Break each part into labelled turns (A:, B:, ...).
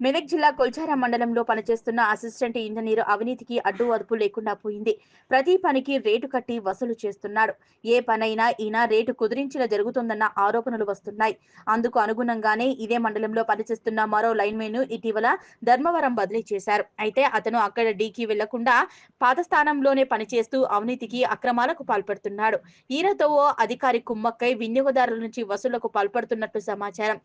A: మెదక్ జిల్లా కొల్చారం మండలంలో పనిచేస్తున్న అసిస్టెంట్ ఇంజనీరు అవినీతికి అడ్డు అదుపు లేకుండా పోయింది. ప్రతి పనికి రేటు కట్టి వసూలు చేస్తున్నాడు. ఏ పనైనా ఈయన రేటు కుదిరించిన జరుగుతుందన్న ఆరోపణలు వస్తున్నాయి. అందుకు అనుగుణంగానే ఇదే మండలంలో పనిచేస్తున్న మరో లైన్మెన్ ఇటీవల ధర్మవరం బదిలీ చేశారు. అయితే అతను అక్కడ డీకి వెళ్లకుండా పాత స్థానంలోనే పనిచేస్తూ అవినీతికి అక్రమాలకు పాల్పడుతున్నాడు. ఈయనతో ఓ అధికారి కుమ్మక్కై వినియోగదారుల నుంచి వసూళ్లకు పాల్పడుతున్నట్లు సమాచారం.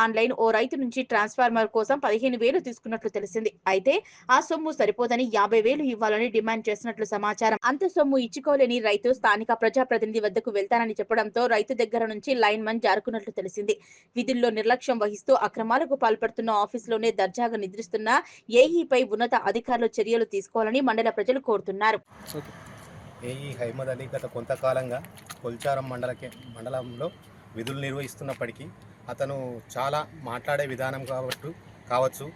A: ఆన్లైన్ ఓ రైతు నుంచి ట్రాన్స్ఫార్మర్ కోసం 15,000 తీసుకున్నట్లు తెలిసింది. అయితే ఆ సొమ్ము సరిపోదని 50,000 ఇవ్వాలని డిమాండ్ చేసినట్లు సమాచారం. అంత సొమ్ము ఇచ్చుకోలేని రైతు స్థానిక ప్రజాప్రతినిధి వద్దకు వెళ్తానని చెప్పడంతో రైతు దగ్గర నుంచి లైన్మన్ జారుకున్నట్లు తెలిసింది. విధుల్లో నిర్లక్ష్యం వహిస్తూ అక్రమాలకు పాల్పడుతున్న ఆఫీసులోనే దర్జాగా నిద్రిస్తున్న ఏఈపై ఉన్నత అధికారులు చర్యలు తీసుకోవాలని మండల ప్రజలు కోరుతున్నారు.
B: ఏఈ హైమద్ అలీ గత కొంతకాలంగా కొల్చారం మండలంలో విధులు నిర్వహిస్తున్నప్పటికీ అతను చాలా మాట్లాడే విధానం కావచ్చు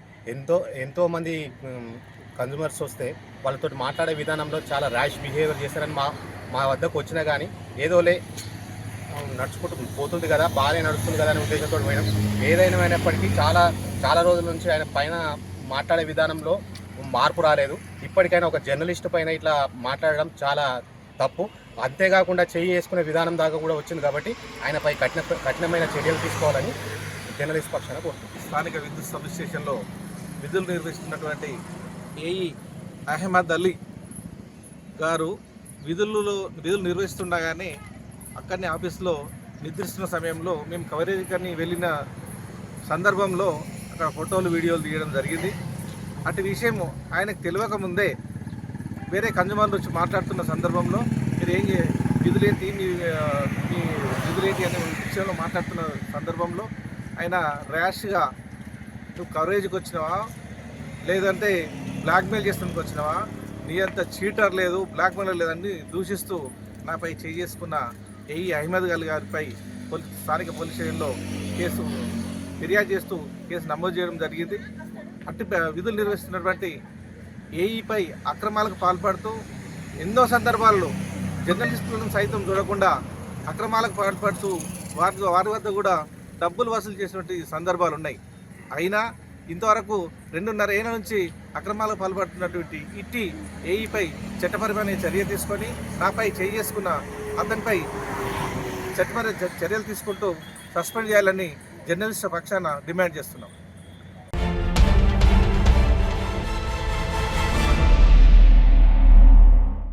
B: ఎంతోమంది కన్జ్యూమర్స్ వస్తే వాళ్ళతో మాట్లాడే విధానంలో చాలా ర్యాష్ బిహేవియర్ చేశారని మా వద్దకు వచ్చినా కానీ ఏదోలే నడుచుకుంటూ పోతుంది కదా, బాగానే నడుస్తుంది కదా అనే ఉద్దేశంతో పోయినాం. ఏదైనప్పటికీ చాలా రోజుల నుంచి ఆయన పైన మాట్లాడే విధానంలో మార్పు రాలేదు. ఇప్పటికైనా ఒక జర్నలిస్ట్ పైన ఇట్లా మాట్లాడడం చాలా తప్పు. అంతేకాకుండా చేసుకునే విధానం దాకా కూడా వచ్చింది కాబట్టి ఆయనపై కఠినమైన చర్యలు తీసుకోవాలని జర్నలిస్ట్ పక్షాన కోరుతుంది.
C: స్థానిక విద్యుత్ సబ్ స్టేషన్లో విధులు నిర్వహిస్తున్నటువంటి ఏఈ అహ్మద్ అలీ గారు విధులు నిర్వహిస్తుండగానే అక్కడనే ఆఫీస్లో నిద్రిస్తున్న సమయంలో మేము కవరేజ్కి వెళ్ళిన సందర్భంలో అక్కడ ఫోటోలు వీడియోలు తీయడం జరిగింది. అటు విషయం ఆయనకు తెలియక ముందే వేరే కన్జ్యూమర్లు వచ్చి మాట్లాడుతున్న సందర్భంలో మీరు విధులేంటి మీ విధులేంటి అనే విషయంలో మాట్లాడుతున్న సందర్భంలో ఆయన ర్యాష్గా నువ్వు కవరేజ్కి వచ్చినావా లేదంటే బ్లాక్మెయిల్ చేస్తున్నందుకు వచ్చినావా, నీ అంత చీటర్ లేదు, బ్లాక్మెయిల్ లేదని దూషిస్తూ నాపై చేసుకున్న ఏఈ అహ్మద్ అలీ గారిపై స్థానిక పోలీస్ స్టేషన్లో ఫిర్యాదు చేస్తూ కేసు నమోదు చేయడం జరిగింది. అట్టి విధులు నిర్వహిస్తున్నటువంటి ఏఈపై అక్రమాలకు పాల్పడుతూ ఎన్నో సందర్భాల్లో జర్నలిస్టులను సైతం చూడకుండా అక్రమాలకు పాల్పడుతూ వారి వద్ద కూడా డబ్బులు వసూలు చేసినటువంటి సందర్భాలు ఉన్నాయి. అయినా ఇంతవరకు 2.5 ఏళ్ల నుంచి అక్రమాలకు పాల్పడుతున్నటువంటి ఇట్టి ఏఈపై చట్టపరమైన చర్య తీసుకొని నాపై చేసుకున్న అతనిపై చట్టపరమైన చర్యలు తీసుకుంటూ సస్పెండ్ చేయాలని జర్నలిస్టు పక్షాన డిమాండ్ చేస్తున్నాం.